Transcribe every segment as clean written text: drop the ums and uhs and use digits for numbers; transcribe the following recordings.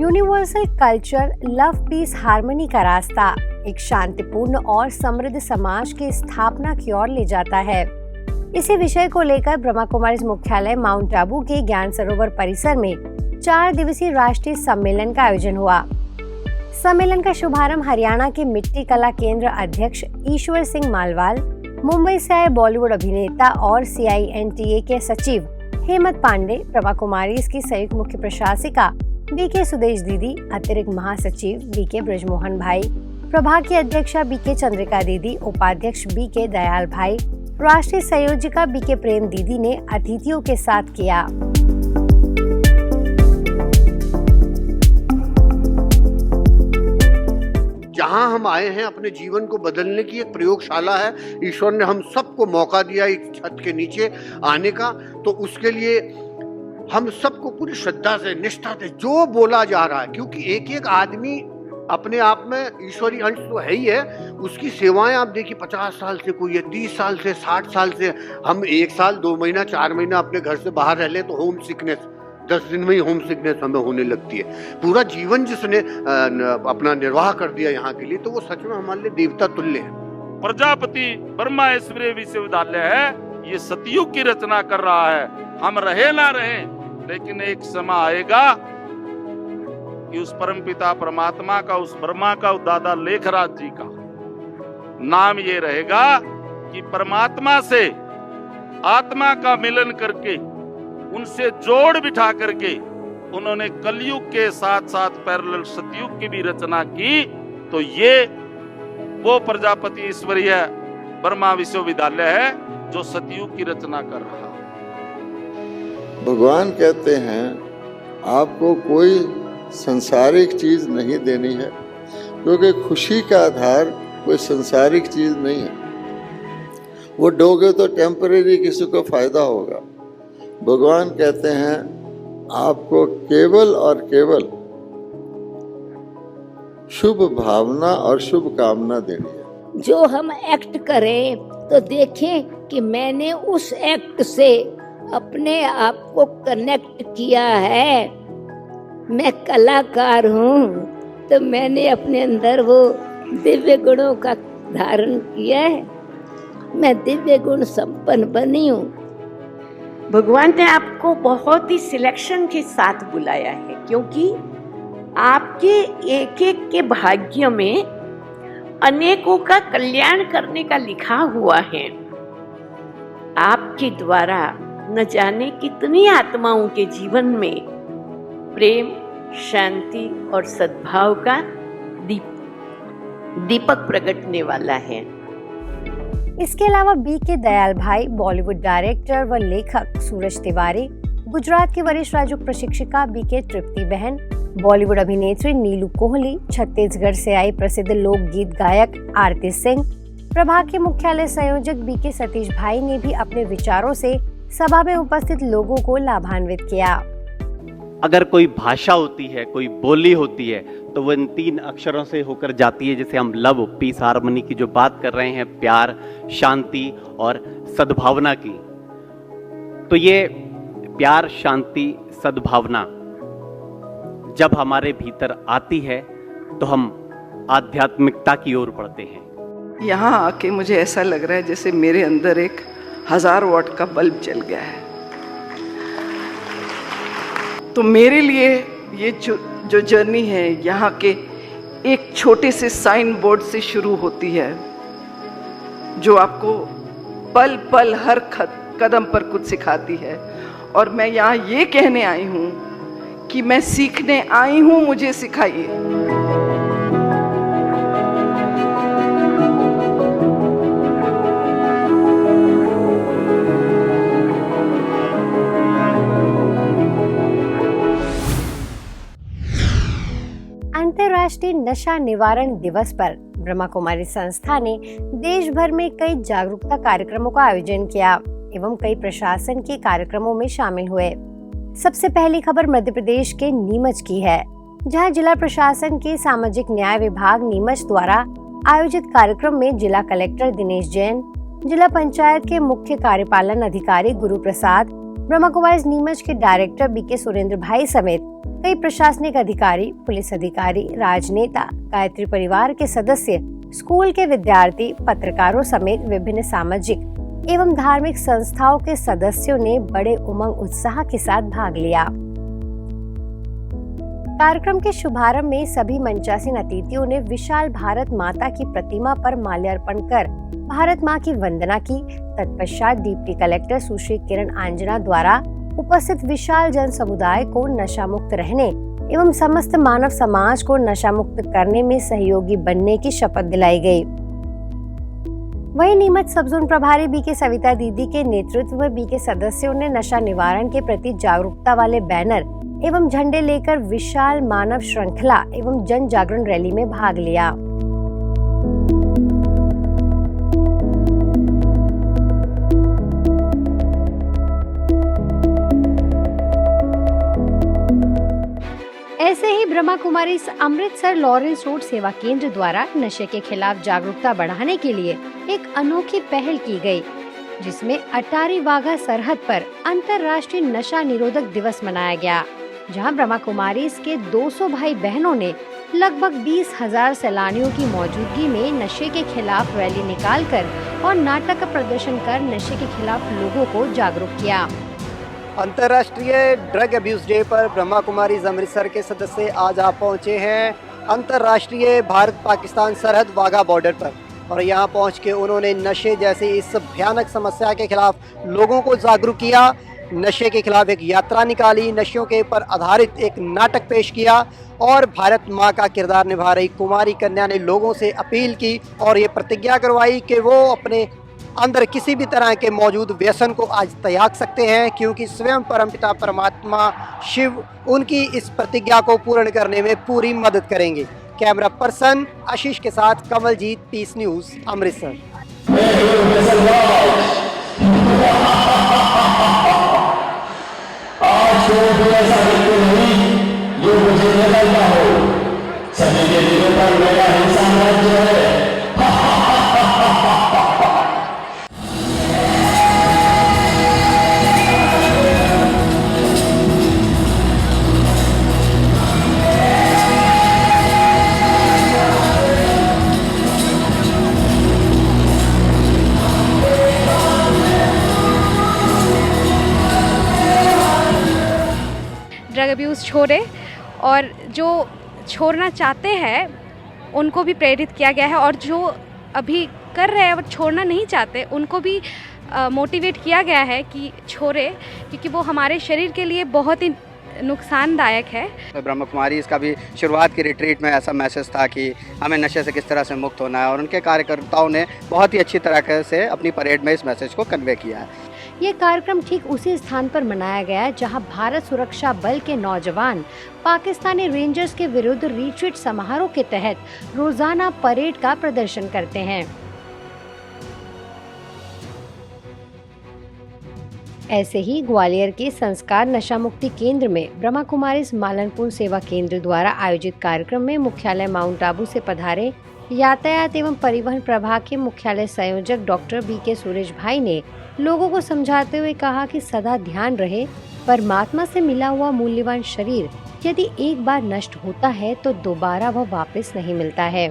Universal culture love piece harmony का रास्ता एक शांतिपूर्ण और समृद्ध समाज की स्थापना की ओर ले जाता है। इसी विषय को लेकर ब्रह्मा कुमारीज मुख्यालय माउंट आबू के ज्ञान सरोवर परिसर में 4 दिवसीय राष्ट्रीय सम्मेलन का आयोजन हुआ। सम्मेलन का शुभारंभ हरियाणा के मिट्टी कला केंद्र अध्यक्ष ईश्वर सिंह मालवाल, मुंबई से आए बॉलीवुड अभिनेता और CINTA के सचिव हेमंत पांडे, ब्रह्मा कुमारीज की संयुक्त मुख्य प्रशासिका BK सुदेश दीदी, अतिरिक्त महासचिव BK ब्रजमोहन भाई, प्रभाग की अध्यक्षा BK चंद्रिका दीदी, उपाध्यक्ष BK दयाल भाई, राष्ट्रीय संयोजिका BK प्रेम दीदी ने अतिथियों के साथ किया। जहां हम आए हैं अपने जीवन को बदलने की एक प्रयोगशाला है। ईश्वर ने हम सबको मौका दिया एक छत के नीचे आने का, तो उसके लिए हम सबको पूरी श्रद्धा से, निष्ठा से जो बोला जा रहा है, क्योंकि एक एक आदमी अपने आप में ईश्वरीय अंश तो है ही है। उसकी सेवाएं आप देखिए, 50 साल से कोई है, 30 साल से, 60 साल से। हम 1 साल 2 महीना 4 महीना अपने घर से बाहर रह ले तो होम सिकनेस 10 दिन में ही होम सिकनेस हमें होने लगती है। पूरा जीवन जिसने अपना निर्वाह कर दिया यहाँ के लिए, तो वो सच में हमारे लिए देवता तुल्य है। प्रजापति ब्रह्माश्वरीय विश्वविद्यालय है, ये सतयुग की रचना कर रहा है। हम रहे ना रहे, लेकिन एक समय आएगा कि उस परमपिता परमात्मा का, उस ब्रह्मा का, उस दादा लेखराज जी का नाम ये रहेगा कि परमात्मा से आत्मा का मिलन करके, उनसे जोड़ बिठा करके उन्होंने कलयुग के साथ साथ पैरेलल सतयुग की भी रचना की। तो ये वो प्रजापति ईश्वरीय ब्रह्मा विश्वविद्यालय है जो सतयुग की रचना कर रहा है। भगवान कहते हैं आपको कोई संसारिक चीज नहीं देनी है, क्योंकि खुशी का आधार कोई संसारिक चीज नहीं है। वो दोगे तो टेम्परेरी किसी को फायदा होगा। भगवान कहते हैं आपको केवल और केवल शुभ भावना और शुभ कामना देनी है। जो हम एक्ट करें तो देखें कि मैंने उस एक्ट से अपने आप को कनेक्ट किया है। मैं कलाकार हूँ, तो मैंने अपने अंदर वो दिव्य गुणों का धारण किया है। मैं दिव्य गुण संपन्न बनी हूँ। भगवान ने आपको बहुत ही सिलेक्शन के साथ बुलाया है, क्योंकि आपके एक एक के भाग्य में अनेकों का कल्याण करने का लिखा हुआ है। आपके द्वारा न जाने कितनी आत्माओं के जीवन में प्रेम, शांति और सद्भाव का दीपक प्रगटने वाला है। इसके अलावा BK दयाल भाई, बॉलीवुड डायरेक्टर व लेखक सूरज तिवारी, गुजरात की वरिष्ठ राजू प्रशिक्षिका BK तृप्ति बहन, बॉलीवुड अभिनेत्री नीलू कोहली, छत्तीसगढ़ से आई प्रसिद्ध लोकगीत गायक आरती सिंह, प्रभाग के मुख्यालय संयोजक BK सतीश भाई ने भी अपने विचारों से सभा में उपस्थित लोगों को लाभान्वित किया। अगर कोई भाषा होती है, कोई बोली होती है, तो वो इन 3 अक्षरों से होकर जाती है, जैसे हम लव पीस हार्मनी की जो बात कर रहे हैं, प्यार, शांति और सद्भावना की। तो ये प्यार, शांति, सद्भावना जब हमारे भीतर आती है तो हम आध्यात्मिकता की ओर बढ़ते हैं। यहाँ आके मुझे ऐसा लग रहा है जैसे मेरे अंदर एक 1000 वाट का बल्ब जल गया है। तो मेरे लिए ये जो जर्नी है यहाँ के एक छोटे से साइन बोर्ड से शुरू होती है, जो आपको पल पल हर कदम पर कुछ सिखाती है। और मैं यहाँ ये कहने आई हूँ कि मैं सीखने आई हूँ, मुझे सिखाइए। अंतर्राष्ट्रीय नशा निवारण दिवस पर ब्रह्मा कुमारी संस्था ने देश भर में कई जागरूकता कार्यक्रमों का आयोजन किया एवं कई प्रशासन के कार्यक्रमों में शामिल हुए। सबसे पहली खबर मध्य प्रदेश के नीमच की है, जहां जिला प्रशासन के सामाजिक न्याय विभाग नीमच द्वारा आयोजित कार्यक्रम में जिला कलेक्टर दिनेश जैन, जिला पंचायत के मुख्य कार्यपालन अधिकारी गुरु प्रसाद, ब्रह्मा कुमारीज नीमच के डायरेक्टर BK सुरेंद्र भाई समेत कई प्रशासनिक अधिकारी, पुलिस अधिकारी, राजनेता, गायत्री परिवार के सदस्य, स्कूल के विद्यार्थी, पत्रकारों समेत विभिन्न सामाजिक एवं धार्मिक संस्थाओं के सदस्यों ने बड़े उमंग उत्साह के साथ भाग लिया। कार्यक्रम के शुभारंभ में सभी मंचासीन अतिथियों ने विशाल भारत माता की प्रतिमा पर माल्यार्पण कर भारत मां की वंदना की। तत्पश्चात डिप्टी कलेक्टर सुश्री किरण आंजना द्वारा उपस्थित विशाल जन समुदाय को नशा मुक्त रहने एवं समस्त मानव समाज को नशा मुक्त करने में सहयोगी बनने की शपथ दिलाई गई। वहीं नीमच सब जोन प्रभारी बीके सविता दीदी के नेतृत्व में बीके सदस्यों ने नशा निवारण के प्रति जागरूकता वाले बैनर एवं झंडे लेकर विशाल मानव श्रृंखला एवं जन जागरण रैली में भाग लिया। ऐसे ही ब्रह्मा कुमारी अमृतसर लॉरेंस रोड सेवा केंद्र द्वारा नशे के खिलाफ जागरूकता बढ़ाने के लिए एक अनोखी पहल की गई, जिसमें अटारी वाघा सरहद पर अंतर्राष्ट्रीय नशा निरोधक दिवस मनाया गया, जहां ब्रह्मा कुमारी के 200 भाई बहनों ने लगभग 20,000 सैलानियों की मौजूदगी में नशे के खिलाफ रैली निकालकर और नाटक का प्रदर्शन कर नशे के खिलाफ लोगों को जागरूक किया। अंतर्राष्ट्रीय ड्रग अब्यूज डे पर ब्रह्मा कुमारीज अमृतसर के सदस्य आज आप पहुंचे हैं अंतर्राष्ट्रीय भारत पाकिस्तान सरहद वाघा बॉर्डर पर, और यहां पहुंच के उन्होंने नशे जैसी इस भयानक समस्या के खिलाफ लोगों को जागरूक किया। नशे के खिलाफ एक यात्रा निकाली, नशों के ऊपर आधारित एक नाटक पेश किया और भारत माँ का किरदार निभा रही कुमारी कन्या ने लोगों से अपील की और ये प्रतिज्ञा करवाई कि वो अपने अंदर किसी भी तरह के मौजूद व्यसन को आज त्याग सकते हैं, क्योंकि स्वयं परमपिता परमात्मा शिव उनकी इस प्रतिज्ञा को पूर्ण करने में पूरी मदद करेंगे। कैमरा पर्सन आशीष के साथ Kamaljit, peace news, Amritsar. Drug abuse छोड़े और जो छोड़ना चाहते हैं उनको भी प्रेरित किया गया है, और जो अभी कर रहे हैं और छोड़ना नहीं चाहते उनको भी मोटिवेट किया गया है कि छोड़े, क्योंकि वो हमारे शरीर के लिए बहुत ही नुकसानदायक है। ब्रह्मा कुमारी इसका भी शुरुआत की रिट्रीट में ऐसा मैसेज था कि हमें नशे से किस तरह से मुक्त होना है, और उनके कार्यकर्ताओं ने बहुत ही अच्छी तरह से अपनी परेड में इस मैसेज को कन्वे किया है। ये कार्यक्रम ठीक उसी स्थान पर मनाया गया जहां भारत सुरक्षा बल के नौजवान पाकिस्तानी रेंजर्स के विरुद्ध रिट्रीट समारोह के तहत रोजाना परेड का प्रदर्शन करते हैं। ऐसे ही ग्वालियर के संस्कार नशा मुक्ति केंद्र में ब्रह्मा कुमारीज मालनपुर सेवा केंद्र द्वारा आयोजित कार्यक्रम में मुख्यालय माउंट आबू से पधारे यातायात एवं परिवहन प्रभाग के मुख्यालय संयोजक डॉक्टर बीके सुरेश भाई ने लोगों को समझाते हुए कहा कि सदा ध्यान रहे, परमात्मा से मिला हुआ मूल्यवान शरीर यदि एक बार नष्ट होता है तो दोबारा वह वापस नहीं मिलता है।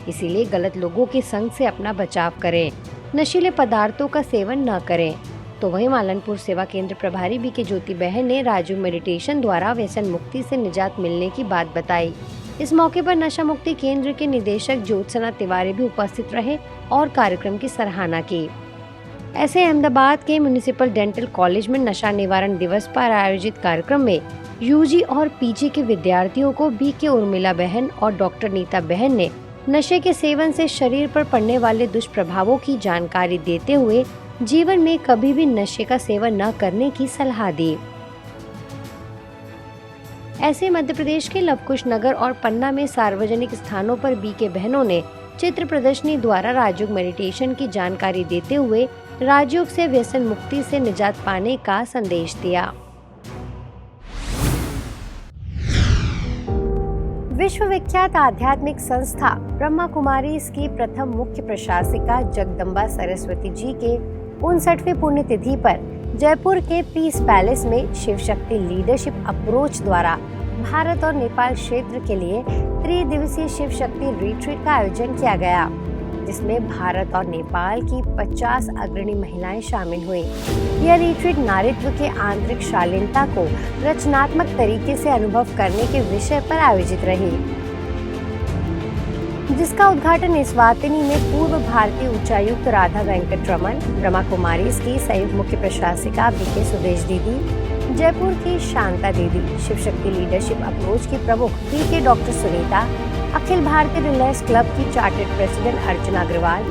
इसीलिए गलत लोगों के संग से अपना बचाव करें, नशीले पदार्थों का सेवन न करें। तो वहीं मालनपुर सेवा केंद्र प्रभारी बीके ज्योति बहन ने राजयोग मेडिटेशन द्वारा व्यसन मुक्ति से निजात मिलने की बात बताई। इस मौके पर नशा मुक्ति केंद्र के निदेशक ज्योत्सना तिवारी भी उपस्थित रहे और कार्यक्रम की सराहना की। ऐसे अहमदाबाद के म्युनिसिपल डेंटल कॉलेज में नशा निवारण दिवस पर आयोजित कार्यक्रम में यूजी और पीजी के विद्यार्थियों को बीके उर्मिला बहन और डॉक्टर नीता बहन ने नशे के सेवन से शरीर पर पड़ने वाले दुष्प्रभावों की जानकारी देते हुए जीवन में कभी भी नशे का सेवन न करने की सलाह दी। ऐसे मध्य प्रदेश के लवकुश नगर और पन्ना में सार्वजनिक स्थानों पर बीके बहनों ने चित्र प्रदर्शनी द्वारा राजयोग मेडिटेशन की जानकारी देते हुए राजयोग से व्यसन मुक्ति से निजात पाने का संदेश दिया। विश्व विख्यात आध्यात्मिक संस्था ब्रह्मा कुमारीज की प्रथम मुख्य प्रशासिका जगदम्बा सरस्वती जी के 59वीं पुण्यतिथि पर जयपुर के पीस पैलेस में शिव शक्ति लीडरशिप अप्रोच द्वारा भारत और नेपाल क्षेत्र के लिए त्रिदिवसीय शिव शक्ति रिट्रीट का आयोजन किया गया, जिसमें भारत और नेपाल की 50 अग्रणी महिलाएं शामिल हुई। यह रिट्रीट नारीत्व के आंतरिक शालीनता को रचनात्मक तरीके से अनुभव करने के विषय पर आयोजित रही, जिसका उद्घाटन एस्वातिनी में पूर्व भारतीय उच्चायुक्त राधा वेंकटरमन, ब्रह्मा कुमारीज की संयुक्त मुख्य प्रशासिका बीके सुदेश दीदी, जयपुर की शांता दीदी, शिव शक्ति लीडरशिप अप्रोच की प्रमुख BK doctor Sunita, Akhil Bharatiya Reliance club की चार्टर्ड प्रेसिडेंट अर्चना अग्रवाल,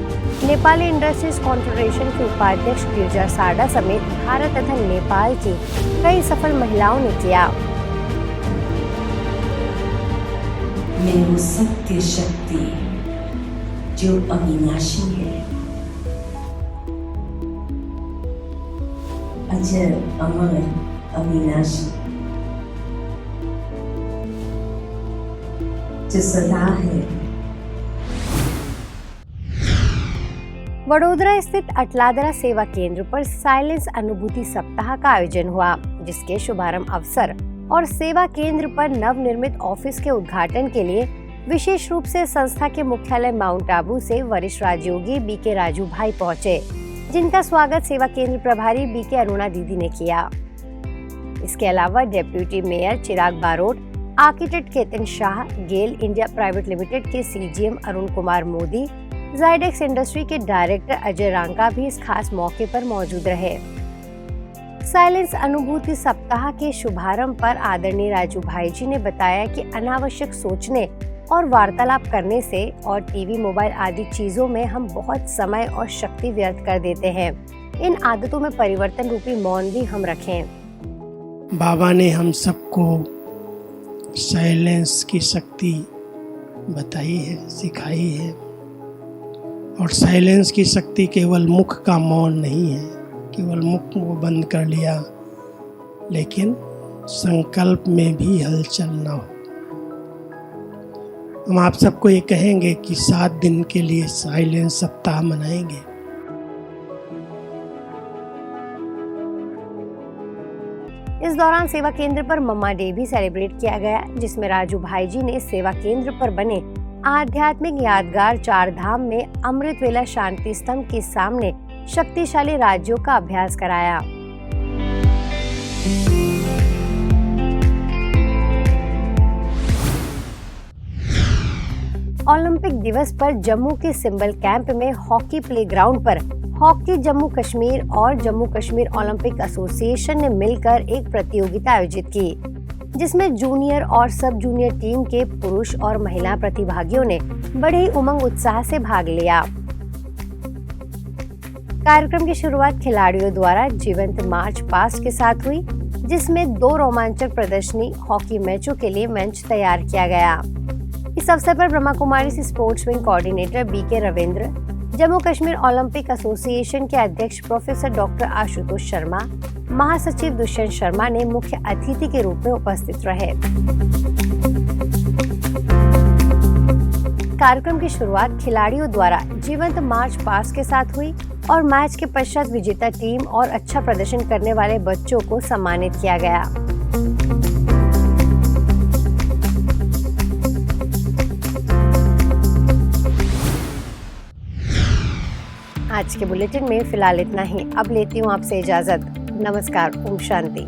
नेपाली इंडस्ट्रीज कॉन्फेडरेशन के उपाध्यक्ष गिरजा साडा समेत भारत तथा नेपाल की कई सफल महिलाओं ने किया। मैं वो सत्य शक्ति जो अविनाशी है, अजर अमर अविनाशी, जो सदा है। वडोदरा स्थित अटलादरा सेवा केंद्र पर साइलेंस अनुभूति सप्ताह का आयोजन हुआ, जिसके शुभारंभ अवसर और सेवा केंद्र पर नवनिर्मित ऑफिस के उद्घाटन के लिए विशेष रूप से संस्था के मुख्यालय माउंट आबू से वरिष्ठ राजयोगी बीके राजू भाई पहुंचे, जिनका स्वागत सेवा केंद्र प्रभारी बीके अरुणा दीदी ने किया। इसके अलावा डेप्यूटी मेयर चिराग बारोट, आर्किटेक्ट केतन शाह, गेल इंडिया प्राइवेट लिमिटेड के सीजीएम अरुण कुमार मोदी, जाइडेक्स इंडस्ट्री के डायरेक्टर अजय रांका भी इस खास मौके पर मौजूद रहे। साइलेंस अनुभूति सप्ताह के शुभारंभ पर आदरणीय राजू भाई जी ने बताया कि अनावश्यक सोचने और वार्तालाप करने से और टीवी, मोबाइल आदि चीजों में हम बहुत समय और शक्ति व्यर्थ कर देते हैं। इन आदतों में परिवर्तन रूपी मौन भी हम रखें। बाबा ने हम सबको साइलेंस की शक्ति बताई है, सिखाई है, और साइलेंस की शक्ति केवल मुख का मौन नहीं है, केवल मुख को बंद कर लिया, लेकिन संकल्प में भी हलचल न हो। हम आप सबको ये कहेंगे कि 7 दिन के लिए साइलेंस सप्ताह मनाएंगे। इस दौरान सेवा केंद्र पर मम्मा डे भी सेलिब्रेट किया गया, जिसमें राजू भाई जी ने सेवा केंद्र पर बने आध्यात्मिक यादगार 4 धाम में अमृत वेला शांति स्तंभ के सामने शक्तिशाली राज्यों का अभ्यास कराया। ओलंपिक दिवस पर जम्मू के सिंबल कैंप में हॉकी प्लेग्राउंड पर हॉकी जम्मू कश्मीर और जम्मू कश्मीर ओलंपिक एसोसिएशन ने मिलकर एक प्रतियोगिता आयोजित की, जिसमें जूनियर और सब जूनियर टीम के पुरुष और महिला प्रतिभागियों ने बड़े ही उमंग उत्साह से भाग लिया। कार्यक्रम की शुरुआत खिलाड़ियों द्वारा जीवंत मार्च पास्ट के साथ हुई, जिसमें 2 रोमांचक प्रदर्शनी हॉकी मैचों के लिए मंच तैयार किया गया। इस अवसर पर Brahma Kumari sports wing coordinator BK Ravindra, Jammu Kashmir Olympic association के अध्यक्ष प्रोफेसर डॉक्टर आशुतोष शर्मा, महासचिव दुष्यंत शर्मा ने मुख्य अतिथि के रूप में उपस्थित रहे। कार्यक्रम की शुरुआत खिलाड़ियों द्वारा जीवंत मार्च पास्ट के साथ हुई और मैच के पश्चात विजेता टीम और अच्छा प्रदर्शन करने वाले बच्चों को सम्मानित किया गया। आज के बुलेटिन में फिलहाल इतना ही। अब लेती हूँ आपसे इजाजत। नमस्कार। ओम शांति।